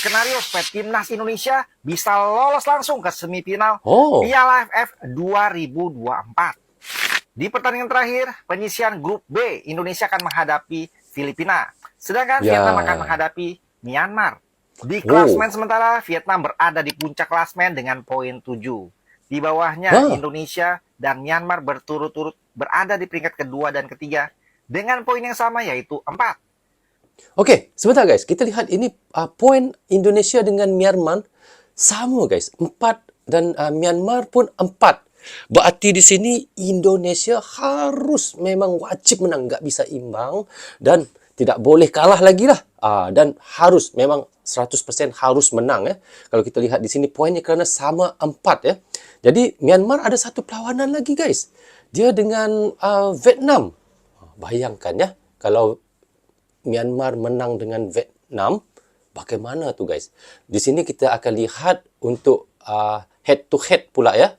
skenario supaya timnas Indonesia bisa lolos langsung ke semifinal Piala AFF 2024. Di pertandingan terakhir, penyisian grup B, Indonesia akan menghadapi Filipina. Sedangkan Vietnam akan menghadapi Myanmar. Di klasmen sementara, Vietnam berada di puncak klasmen dengan poin 7. Di bawahnya, Indonesia dan Myanmar berturut-turut berada di peringkat kedua dan ketiga dengan poin yang sama, yaitu 4. Oke, sebentar guys. Kita lihat ini poin Indonesia dengan Myanmar sama guys. 4 dan Myanmar pun 4. Berarti di sini Indonesia harus memang wajib menang. Nggak bisa imbang dan tidak boleh kalah lagi lah. Dan harus memang 100% harus menang ya. Kalau kita lihat di sini poinnya kerana sama 4 ya. Jadi Myanmar ada satu perlawanan lagi guys. Dia dengan Vietnam. Bayangkan ya. Kalau Myanmar menang dengan Vietnam, bagaimana tu guys? Di sini kita akan lihat untuk head to head pula ya.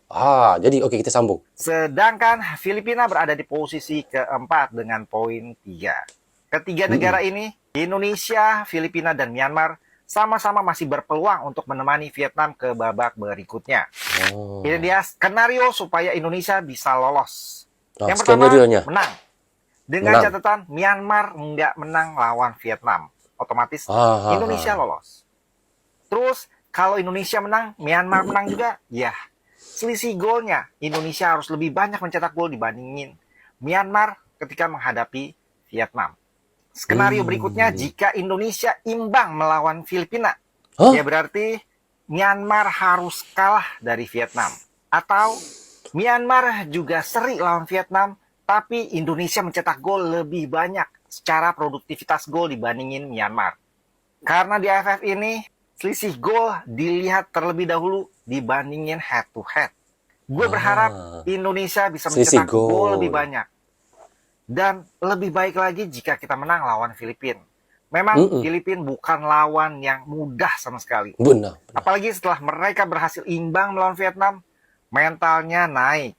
Jadi okey kita sambung. Sedangkan Filipina berada di posisi keempat dengan poin 3. Ketiga negara ini, Indonesia, Filipina, dan Myanmar sama-sama masih berpeluang untuk menemani Vietnam ke babak berikutnya. Ini dia skenario supaya Indonesia bisa lolos. Yang pertama, menang. Dengan catatan Myanmar nggak menang lawan Vietnam, otomatis Indonesia lolos. Terus kalau Indonesia menang, Myanmar menang juga, ya selisih golnya Indonesia harus lebih banyak mencetak gol dibandingin Myanmar ketika menghadapi Vietnam. Skenario berikutnya, jika Indonesia imbang melawan Filipina, ya berarti Myanmar harus kalah dari Vietnam. Atau Myanmar juga seri lawan Vietnam, tapi Indonesia mencetak gol lebih banyak secara produktivitas gol dibandingin Myanmar. Karena di AFF ini, selisih gol dilihat terlebih dahulu dibandingin head to head. Gue berharap Indonesia bisa mencetak gol lebih banyak. Dan lebih baik lagi jika kita menang lawan Filipina. Memang Filipina bukan lawan yang mudah sama sekali. Benar. Apalagi setelah mereka berhasil imbang melawan Vietnam, mentalnya naik.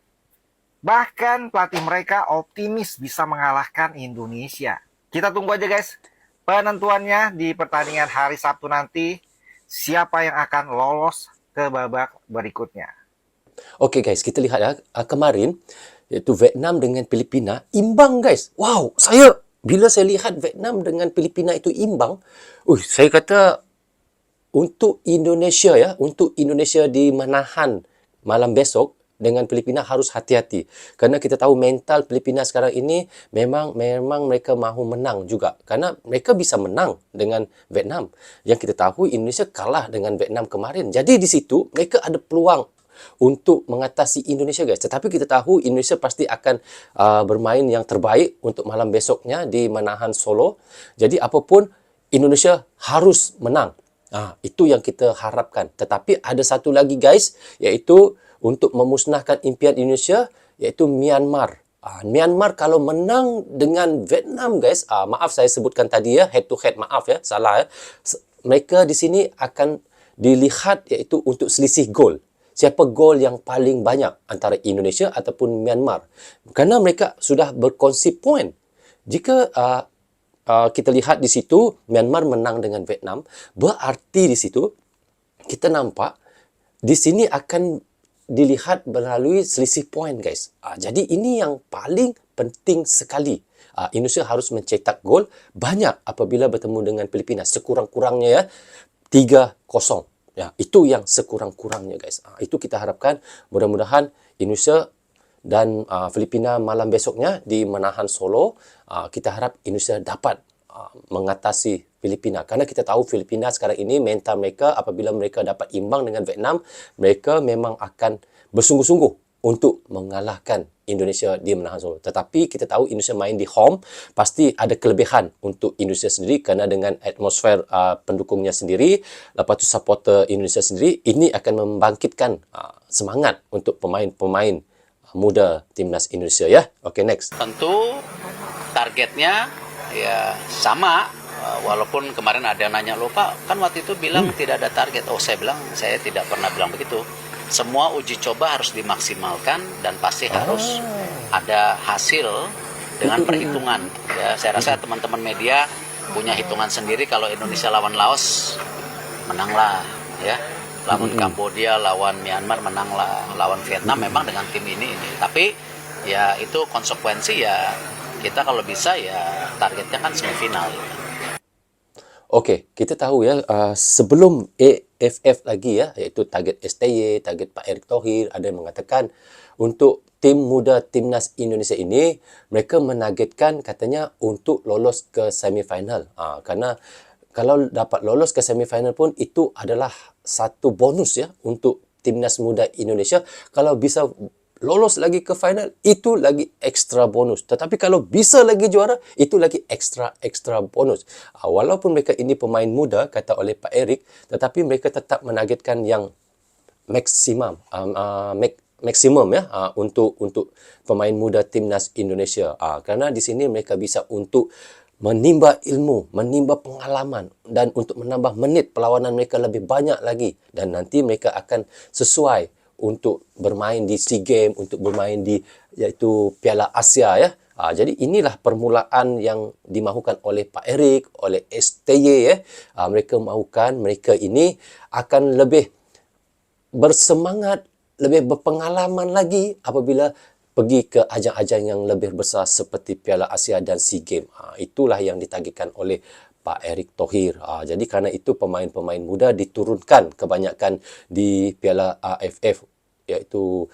Bahkan pelatih mereka optimis bisa mengalahkan Indonesia. Kita tunggu aja guys, penentuannya di pertandingan hari Sabtu nanti, siapa yang akan lolos ke babak berikutnya. Oke guys, kita lihat ya, kemarin, iaitu Vietnam dengan Filipina, imbang guys. Wow, bila saya lihat Vietnam dengan Filipina itu imbang, saya kata untuk Indonesia di menahan malam besok, dengan Filipina harus hati-hati. Kerana kita tahu mental Filipina sekarang ini memang mereka mahu menang juga. Kerana mereka bisa menang dengan Vietnam. Yang kita tahu Indonesia kalah dengan Vietnam kemarin. Jadi di situ mereka ada peluang untuk mengatasi Indonesia guys. Tetapi kita tahu Indonesia pasti akan bermain yang terbaik untuk malam besoknya di menahan Solo. Jadi apapun Indonesia harus menang. Itu yang kita harapkan. Tetapi ada satu lagi guys, iaitu untuk memusnahkan impian Indonesia, iaitu Myanmar. Myanmar kalau menang dengan Vietnam guys, maaf saya sebutkan tadi ya, head to head, maaf ya, salah ya. Mereka di sini akan dilihat iaitu untuk selisih gol. Siapa gol yang paling banyak antara Indonesia ataupun Myanmar. Kerana mereka sudah berkongsi poin. Jika kita lihat di situ, Myanmar menang dengan Vietnam, berarti di situ kita nampak di sini akan dilihat melalui selisih poin guys. Jadi ini yang paling penting sekali. Indonesia harus mencetak gol banyak apabila bertemu dengan Filipina. Sekurang-kurangnya ya 3-0. Ya, itu yang sekurang-kurangnya guys. Itu kita harapkan mudah-mudahan Indonesia dan Filipina malam besoknya di menahan Solo, kita harap Indonesia dapat mengatasi Filipina. Karena kita tahu Filipina sekarang ini mental mereka apabila mereka dapat imbang dengan Vietnam, mereka memang akan bersungguh-sungguh untuk mengalahkan Indonesia di menahan Solo. Tetapi kita tahu Indonesia main di home, pasti ada kelebihan untuk Indonesia sendiri kerana dengan atmosfer pendukungnya sendiri, lepas tu supporter Indonesia sendiri, ini akan membangkitkan semangat untuk pemain-pemain muda timnas Indonesia ya. Okey, next. Tentu targetnya ya sama, walaupun kemarin ada yang nanya, "Loh Pak, kan waktu itu bilang tidak ada target." Saya bilang, saya tidak pernah bilang begitu. Semua uji coba harus dimaksimalkan dan pasti harus ada hasil dengan perhitungan. Ya, saya rasa teman-teman media punya hitungan sendiri kalau Indonesia lawan Laos menanglah ya. Lawan Kambodia, lawan Myanmar menanglah, lawan Vietnam memang dengan tim ini. Tapi ya itu konsekuensi ya, kita kalau bisa ya targetnya kan semifinal. Okey, kita tahu ya, sebelum AFF lagi ya, iaitu target STY, target Pak Erick Thohir, ada yang mengatakan untuk tim muda Timnas Indonesia ini, mereka menargetkan katanya untuk lolos ke semifinal. Kerana kalau dapat lolos ke semifinal pun itu adalah satu bonus ya untuk Timnas Muda Indonesia. Kalau bisa lolos lagi ke final, itu lagi ekstra bonus. Tetapi kalau bisa lagi juara, itu lagi ekstra bonus. Walaupun mereka ini pemain muda, kata oleh Pak Erick, tetapi mereka tetap menargetkan yang maksimum, maksimum ya, untuk pemain muda Timnas Indonesia. Kerana di sini mereka bisa untuk menimba ilmu, menimba pengalaman dan untuk menambah menit perlawanan mereka lebih banyak lagi, dan nanti mereka akan sesuai untuk bermain di SEA Games, untuk bermain di iaitu Piala Asia ya. Jadi inilah permulaan yang dimahukan oleh Pak Erick, oleh STY ya. Mereka mahukan mereka ini akan lebih bersemangat, lebih berpengalaman lagi apabila pergi ke ajang-ajang yang lebih besar seperti Piala Asia dan SEA Games. Itulah yang ditargetkan oleh Pak Erick Thohir. Jadi kerana itu pemain-pemain muda diturunkan kebanyakan di Piala AFF, iaitu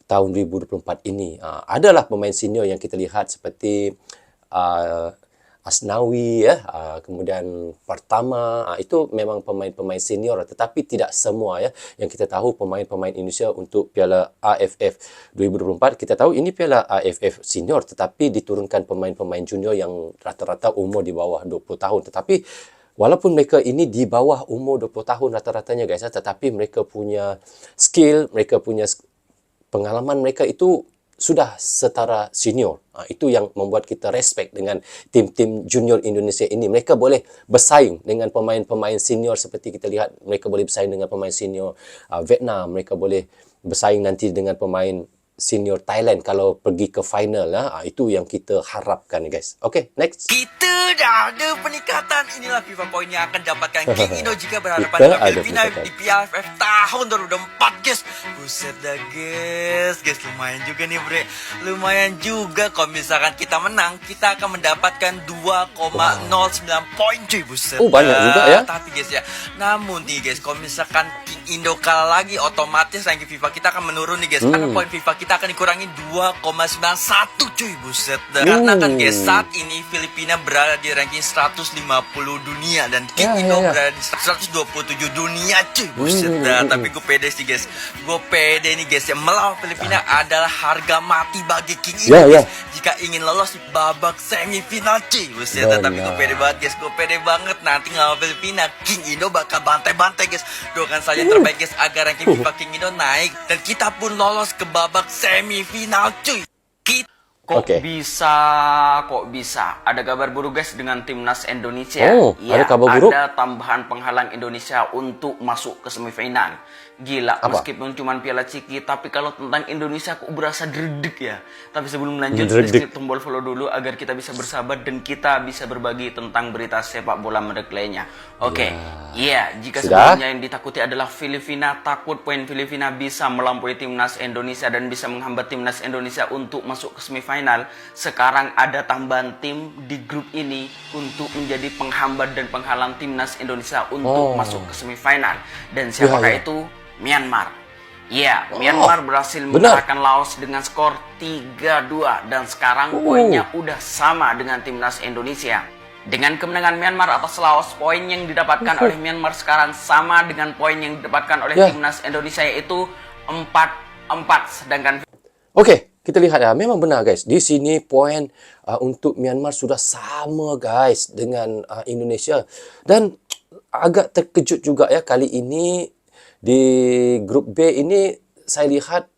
tahun 2024 ini. Adalah pemain senior yang kita lihat seperti Asnawi ya, kemudian Pertama, itu memang pemain-pemain senior, tetapi tidak semua ya. Yang kita tahu pemain-pemain Indonesia untuk Piala AFF 2024, kita tahu ini Piala AFF senior, tetapi diturunkan pemain-pemain junior yang rata-rata umur di bawah 20 tahun. Tetapi walaupun mereka ini di bawah umur 20 tahun rata-ratanya guys, tetapi mereka punya skill, mereka punya pengalaman, mereka itu sudah setara senior. Itu yang membuat kita respect dengan tim-tim junior Indonesia ini. Mereka boleh bersaing dengan pemain-pemain senior seperti kita lihat. Mereka boleh bersaing dengan pemain senior Vietnam. Mereka boleh bersaing nanti dengan pemain senior Thailand kalau pergi ke final. Itu yang kita harapkan guys. Okay, next. Kita dah ada peningkatan. Inilah FIFA Point yang akan dapatkan King Indo jika berhadapan Kita dengan ada Filipina peningkatan. di PFF tahun 2024 guys. Buset dah guys. Guys lumayan juga nih bre. Lumayan juga kalau misalkan kita menang, kita akan mendapatkan 2,09 poin cuy. Buset banyak dah. juga ya. Tapi guys ya, namun nih guys, kalau misalkan King Indo kalah lagi, otomatis ranking FIFA kita akan menurun nih guys. Karena poin FIFA kita akan dikurangi 2,91 cuy. Buset dah. Karena kan guys, saat ini Filipina berada di ranking 150 dunia dan King Indo berada di 127 dunia cuy. Buset dah. Tapi gue pede sih guys. Gue pede nih guys ya, melawan Filipina adalah harga mati bagi King Indo guys. Jika ingin lolos di babak semifinal cuy. Buset dah. Tapi gue pede banget guys. Gue pede banget nanti ngelawan Filipina, King Indo bakal bantai-bantai guys. Doakan saja yang terbaik guys agar ranking FIFA King Indo naik dan kita pun lolos ke babak semifinal cuy. Kok Oke. bisa ada kabar buruk guys dengan timnas Indonesia. Ada kabar buruk? Ada tambahan penghalang Indonesia untuk masuk ke semifinal. Gila, Apa? meskipun cuma Piala Ciki, tapi kalau tentang Indonesia kok berasa dredeg ya. Tapi sebelum lanjut, Dredeg. please klik tombol follow dulu agar kita bisa bersahabat dan kita bisa berbagi tentang berita sepak bola menarik lainnya. Oke, jika Sudah? sebelumnya yang ditakuti adalah Filipina, takut poin Filipina bisa melampaui timnas Indonesia dan bisa menghambat timnas Indonesia untuk masuk ke semifinal. Sekarang ada tambahan tim di grup ini untuk menjadi penghambat dan penghalang timnas Indonesia untuk masuk ke semifinal. Dan siapakah itu? Myanmar. Myanmar berhasil benar. mengalahkan Laos dengan skor 3-2 dan sekarang poinnya udah sama dengan timnas Indonesia. Dengan kemenangan Myanmar atas Laos, poin yang didapatkan oleh Myanmar sekarang sama dengan poin yang didapatkan oleh timnas Indonesia, yaitu 4-4. Sedangkan Okey, kita lihat ya, memang benar guys. Di sini poin untuk Myanmar sudah sama guys dengan Indonesia. Dan agak terkejut juga ya kali ini di grup B ini saya lihat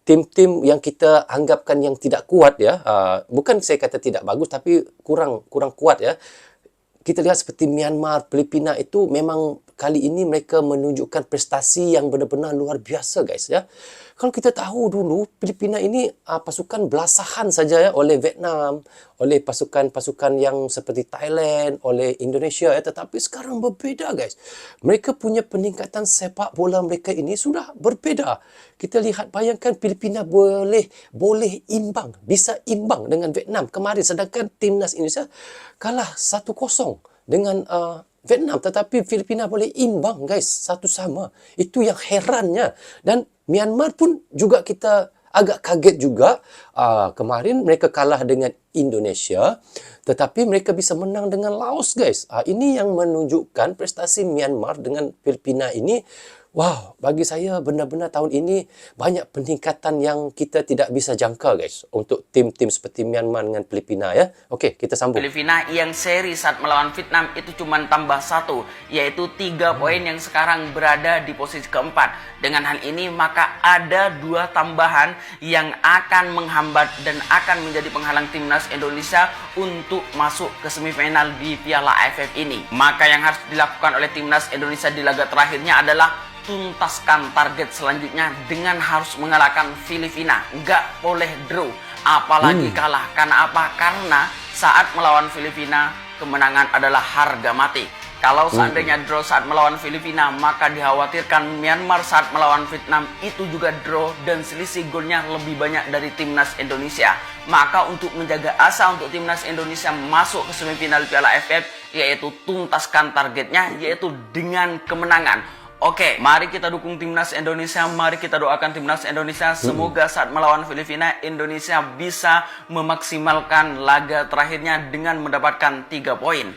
tim-tim yang kita anggapkan yang tidak kuat ya. Bukan saya kata tidak bagus, tapi kurang kuat ya. kita lihat seperti Myanmar, Filipina itu memang kali ini mereka menunjukkan prestasi yang benar-benar luar biasa guys ya. Kalau kita tahu dulu Filipina ini pasukan belasahan saja ya oleh Vietnam, oleh pasukan-pasukan yang seperti Thailand, oleh Indonesia ya, tetapi sekarang berbeza guys. Mereka punya peningkatan sepak bola mereka ini sudah berbeza. Kita lihat, bayangkan Filipina boleh imbang, bisa imbang dengan Vietnam kemarin, sedangkan timnas Indonesia kalah 1-0 dengan Vietnam, tetapi Filipina boleh imbang guys, satu sama. Itu yang herannya. Dan Myanmar pun juga kita agak kaget juga. Kemarin mereka kalah dengan Indonesia, tetapi mereka bisa menang dengan Laos guys. Ini yang menunjukkan prestasi Myanmar dengan Filipina ini. Wow, bagi saya benar-benar tahun ini banyak peningkatan yang kita tidak bisa jangka guys untuk tim-tim seperti Myanmar dengan Filipina ya. Okey, kita sambung. Filipina yang seri saat melawan Vietnam itu cuma tambah 1, yaitu 3 poin yang sekarang berada di posisi keempat. Dengan hal ini maka ada 2 tambahan yang akan menghambat dan akan menjadi penghalang timnas Indonesia untuk masuk ke semifinal di Piala AFF ini. Maka yang harus dilakukan oleh timnas Indonesia di laga terakhirnya adalah tuntaskan target selanjutnya dengan harus mengalahkan Filipina. Nggak boleh draw, apalagi kalah. Karena apa? Karena saat melawan Filipina, kemenangan adalah harga mati. Kalau seandainya draw saat melawan Filipina, maka dikhawatirkan Myanmar saat melawan Vietnam itu juga draw dan selisih golnya lebih banyak dari timnas Indonesia. Maka untuk menjaga asa untuk timnas Indonesia masuk ke semifinal Piala AFF, yaitu tuntaskan targetnya, yaitu dengan kemenangan. Oke, mari kita dukung timnas Indonesia, mari kita doakan timnas Indonesia. Semoga saat melawan Filipina, Indonesia bisa memaksimalkan laga terakhirnya dengan mendapatkan 3 poin.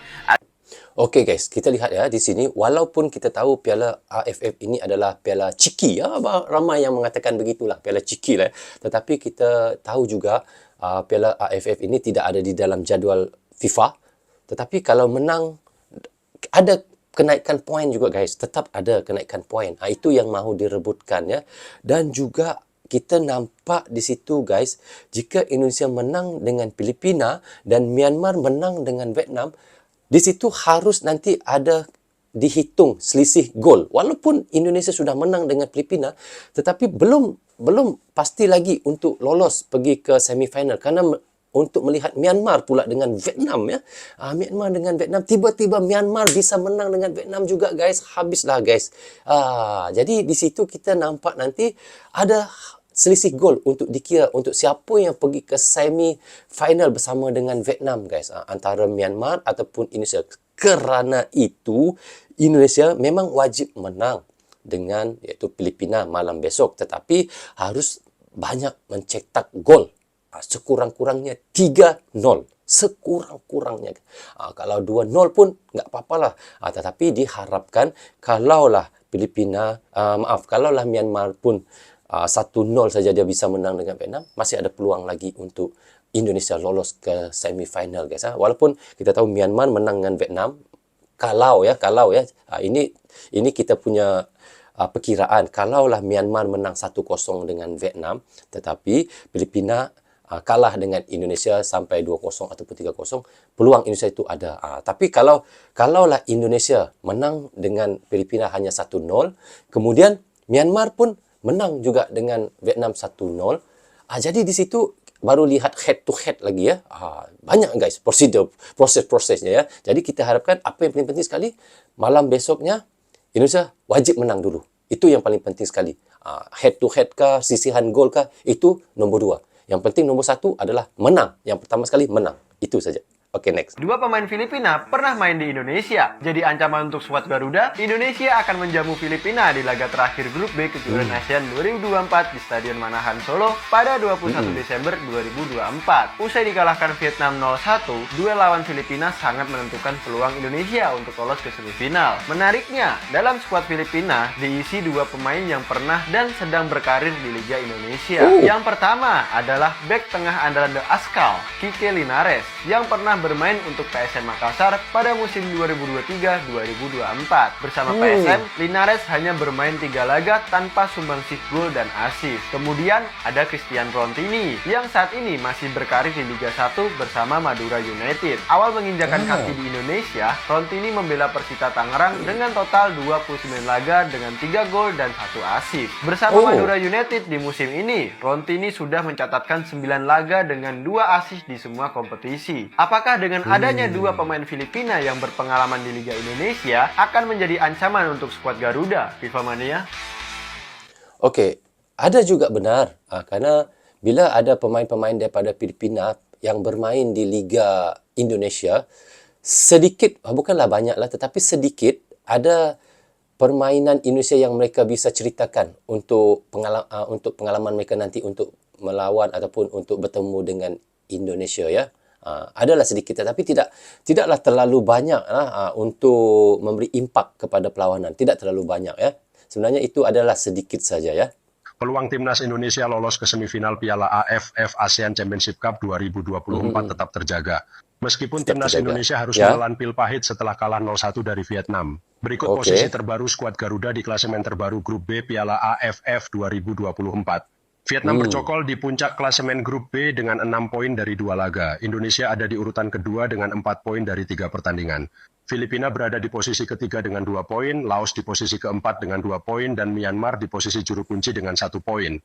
Okey guys, kita lihat ya di sini, walaupun kita tahu Piala AFF ini adalah piala ciki ya, ramai yang mengatakan begitulah, piala ciki lah. Tetapi kita tahu juga Piala AFF ini tidak ada di dalam jadual FIFA. Tetapi kalau menang, ada kenaikan poin juga guys, tetap ada kenaikan poin. Itu yang mahu direbutkan ya. Dan juga kita nampak di situ guys, jika Indonesia menang dengan Filipina dan Myanmar menang dengan Vietnam, di situ harus nanti ada dihitung selisih gol. Walaupun Indonesia sudah menang dengan Filipina, tetapi belum pasti lagi untuk lolos pergi ke semifinal, karena untuk melihat Myanmar pula dengan Vietnam ya. Myanmar dengan Vietnam, tiba-tiba Myanmar bisa menang dengan Vietnam juga guys. Habislah guys. Jadi di situ kita nampak nanti ada selisih gol untuk dikira untuk siapa yang pergi ke semi final bersama dengan Vietnam guys. Antara Myanmar ataupun Indonesia. Kerana itu Indonesia memang wajib menang dengan iaitu Filipina malam besok, tetapi harus banyak mencetak gol. Sekurang-kurangnya 3-0. Sekurang-kurangnya. Kalau 2-0 pun nggak apa-apalah. Tetapi diharapkan kalaulah kalaulah Myanmar pun 1-0 saja dia bisa menang dengan Vietnam, masih ada peluang lagi untuk Indonesia lolos ke semifinal guys. Walaupun kita tahu Myanmar menang dengan Vietnam, kalau ya. Ini kita punya perkiraan. Kalaulah Myanmar menang 1-0 dengan Vietnam, tetapi Filipina kalah dengan Indonesia sampai 2-0 ataupun 3-0, peluang Indonesia itu ada. Tapi kalaulah Indonesia menang dengan Filipina hanya 1-0, kemudian Myanmar pun menang juga dengan Vietnam 1-0, jadi di situ baru lihat head to head lagi ya. Banyak guys proses-prosesnya ya. Jadi kita harapkan apa yang paling penting sekali, malam besoknya Indonesia wajib menang dulu. Itu yang paling penting sekali. Head to head kah, sisihan gol kah, itu nombor 2. Yang penting nomor 1 adalah menang. Yang pertama sekali menang. Itu saja. Oke, next. 2 pemain Filipina pernah main di Indonesia. Jadi ancaman untuk skuad Garuda, Indonesia akan menjamu Filipina di laga terakhir grup B kejuaraan ASEAN 2024 di Stadion Manahan Solo pada 21 Desember 2024. Usai dikalahkan Vietnam 0-1, duel lawan Filipina sangat menentukan peluang Indonesia untuk lolos ke semifinal. Menariknya, dalam skuad Filipina diisi 2 pemain yang pernah dan sedang berkarir di Liga Indonesia. Yang pertama adalah bek tengah andalan The Askal, Kike Linares, yang pernah bermain untuk PSM Makassar pada musim 2023-2024. Bersama PSM, Linares hanya bermain 3 laga tanpa sumbangsih gol dan assist. Kemudian ada Christian Rontini yang saat ini masih berkarir di Liga 1 bersama Madura United. Awal menginjakan kaki di Indonesia, Rontini membela Persita Tangerang dengan total 29 laga dengan 3 gol dan 1 assist. Bersama Madura United di musim ini, Rontini sudah mencatatkan 9 laga dengan 2 assist di semua kompetisi. Apakah dengan adanya 2 pemain Filipina yang berpengalaman di Liga Indonesia akan menjadi ancaman untuk skuad Garuda, FIFA Mania? Okey, ada juga benar. Karena bila ada pemain-pemain daripada Filipina yang bermain di Liga Indonesia, sedikit, bukanlah banyaklah, tetapi sedikit ada permainan Indonesia yang mereka bisa ceritakan untuk pengalaman mereka nanti untuk melawan ataupun untuk bertemu dengan Indonesia, ya. Adalah sedikit, tetapi tidaklah terlalu banyak untuk memberi impak kepada perlawanan. Tidak terlalu banyak, ya. Sebenarnya itu adalah sedikit saja, ya. Peluang timnas Indonesia lolos ke semifinal Piala AFF ASEAN Championship Cup 2024 tetap terjaga. Meskipun timnas Indonesia harus menelan pil pahit setelah kalah 0-1 dari Vietnam. Berikut posisi terbaru skuad Garuda di klasemen terbaru Grup B Piala AFF 2024. Vietnam bercokol di puncak klasemen Grup B dengan 6 poin dari 2 laga. Indonesia ada di urutan kedua dengan 4 poin dari 3 pertandingan. Filipina berada di posisi ketiga dengan 2 poin, Laos di posisi keempat dengan 2 poin, dan Myanmar di posisi juru kunci dengan 1 poin.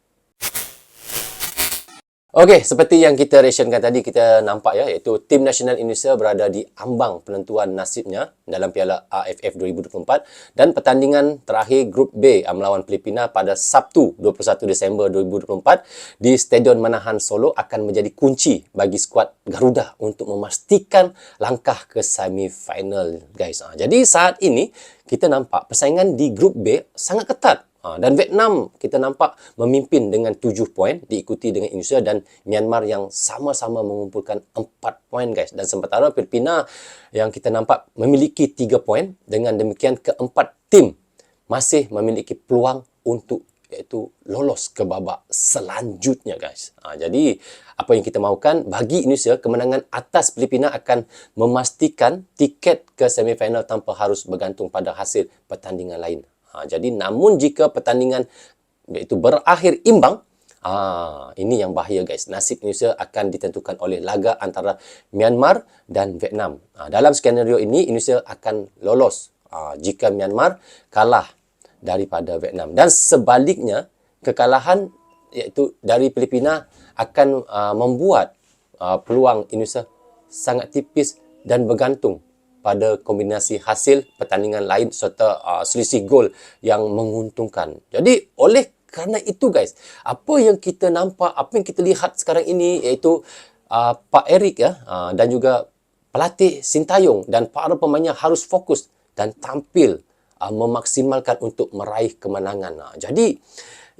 Okey, seperti yang kita reaksyenkan tadi, kita nampak, ya, iaitu tim nasional Indonesia berada di ambang penentuan nasibnya dalam Piala AFF 2024 dan pertandingan terakhir Grup B melawan Filipina pada Sabtu 21 Disember 2024 di Stadion Manahan Solo akan menjadi kunci bagi skuad Garuda untuk memastikan langkah ke semifinal, guys. Jadi saat ini kita nampak persaingan di Grup B sangat ketat. Dan Vietnam kita nampak memimpin dengan 7 poin, diikuti dengan Indonesia dan Myanmar yang sama-sama mengumpulkan 4 poin, guys. Dan sementara Filipina yang kita nampak memiliki 3 poin. Dengan demikian keempat tim masih memiliki peluang untuk iaitu lolos ke babak selanjutnya, guys. Jadi apa yang kita mahukan bagi Indonesia, kemenangan atas Filipina akan memastikan tiket ke semifinal tanpa harus bergantung pada hasil pertandingan lain. Jadi namun jika pertandingan iaitu berakhir imbang, ini yang bahaya, guys. Nasib Indonesia akan ditentukan oleh laga antara Myanmar dan Vietnam. Dalam skenario ini Indonesia akan lolos jika Myanmar kalah daripada Vietnam, dan sebaliknya kekalahan iaitu dari Filipina akan membuat peluang Indonesia sangat tipis dan bergantung pada kombinasi hasil pertandingan lain serta selisih gol yang menguntungkan. Jadi oleh kerana itu, guys, apa yang kita nampak, apa yang kita lihat sekarang ini iaitu Pak Eric, ya, dan juga pelatih Sintayong dan para pemainnya harus fokus dan tampil memaksimalkan untuk meraih kemenangan. Jadi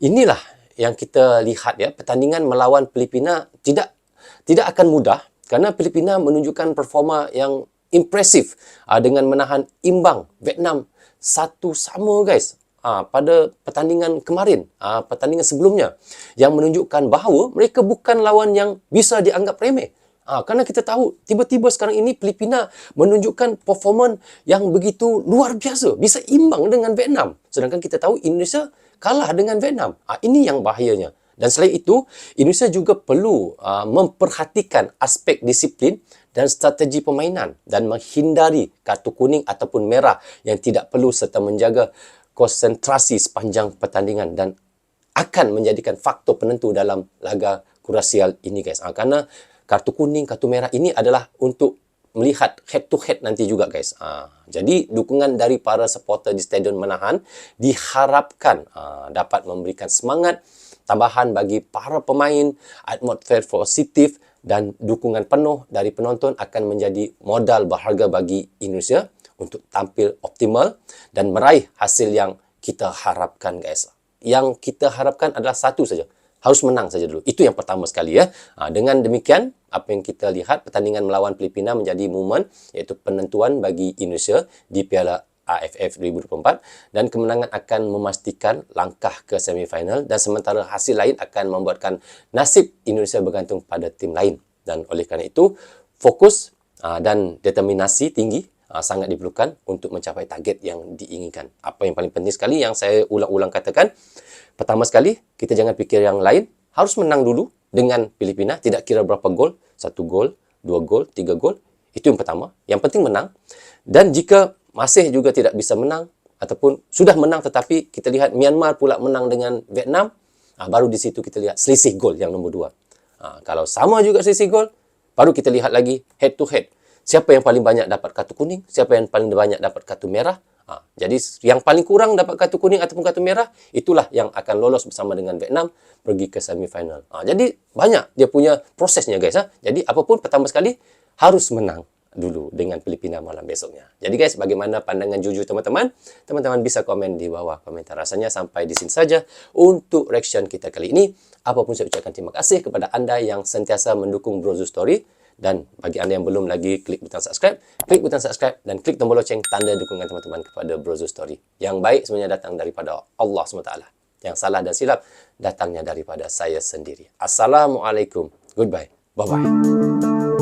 inilah yang kita lihat, ya, pertandingan melawan Filipina tidak akan mudah kerana Filipina menunjukkan performa yang impresif dengan menahan imbang Vietnam 1-1, guys, pada pertandingan kemarin, pertandingan sebelumnya, yang menunjukkan bahawa mereka bukan lawan yang bisa dianggap remeh. Kerana kita tahu tiba-tiba sekarang ini Filipina menunjukkan performan yang begitu luar biasa, bisa imbang dengan Vietnam, sedangkan kita tahu Indonesia kalah dengan Vietnam. Ini yang bahayanya. Dan selain itu, Indonesia juga perlu memperhatikan aspek disiplin dan strategi permainan dan menghindari kartu kuning ataupun merah yang tidak perlu serta menjaga konsentrasi sepanjang pertandingan dan akan menjadikan faktor penentu dalam laga krusial ini, guys. Kerana kartu kuning, kartu merah ini adalah untuk melihat head to head nanti juga, guys. Jadi dukungan dari para supporter di Stadion Manahan diharapkan dapat memberikan semangat tambahan bagi para pemain, atmosfer positif dan dukungan penuh dari penonton akan menjadi modal berharga bagi Indonesia untuk tampil optimal dan meraih hasil yang kita harapkan, guys. Yang kita harapkan adalah satu saja, harus menang saja dulu. Itu yang pertama sekali, ya. Dengan demikian, apa yang kita lihat, pertandingan melawan Filipina menjadi momen iaitu penentuan bagi Indonesia di Piala AFF 2024 dan kemenangan akan memastikan langkah ke semifinal, dan sementara hasil lain akan membuatkan nasib Indonesia bergantung pada tim lain. Dan oleh kerana itu, fokus dan determinasi tinggi sangat diperlukan untuk mencapai target yang diinginkan. Apa yang paling penting sekali yang saya ulang-ulang katakan, pertama sekali, kita jangan fikir yang lain, harus menang dulu dengan Filipina, tidak kira berapa gol, 1 gol, 2 gol, 3 gol, itu yang pertama. Yang penting menang. Dan jika masih juga tidak bisa menang, ataupun sudah menang tetapi kita lihat Myanmar pula menang dengan Vietnam, baru di situ kita lihat selisih gol yang nombor 2. Kalau sama juga selisih gol, baru kita lihat lagi head to head. Siapa yang paling banyak dapat kartu kuning, siapa yang paling banyak dapat kartu merah. Jadi yang paling kurang dapat kartu kuning ataupun kartu merah, itulah yang akan lolos bersama dengan Vietnam pergi ke semifinal. Jadi banyak dia punya prosesnya guys. Jadi apapun pertama sekali harus menang dulu dengan Filipina malam besoknya. Jadi guys, bagaimana pandangan Juju teman-teman? Teman-teman bisa komen di bawah komentar. Rasanya sampai di sini saja untuk reaction kita kali ini. Apapun saya ucapkan terima kasih kepada anda yang sentiasa mendukung Brozu Story. Dan bagi anda yang belum lagi klik butang subscribe dan klik tombol loceng tanda dukungan teman-teman kepada Brozu Story. Yang baik sebenarnya datang daripada Allah SWT. Yang salah dan silap datangnya daripada saya sendiri. Assalamualaikum. Goodbye. Bye-bye.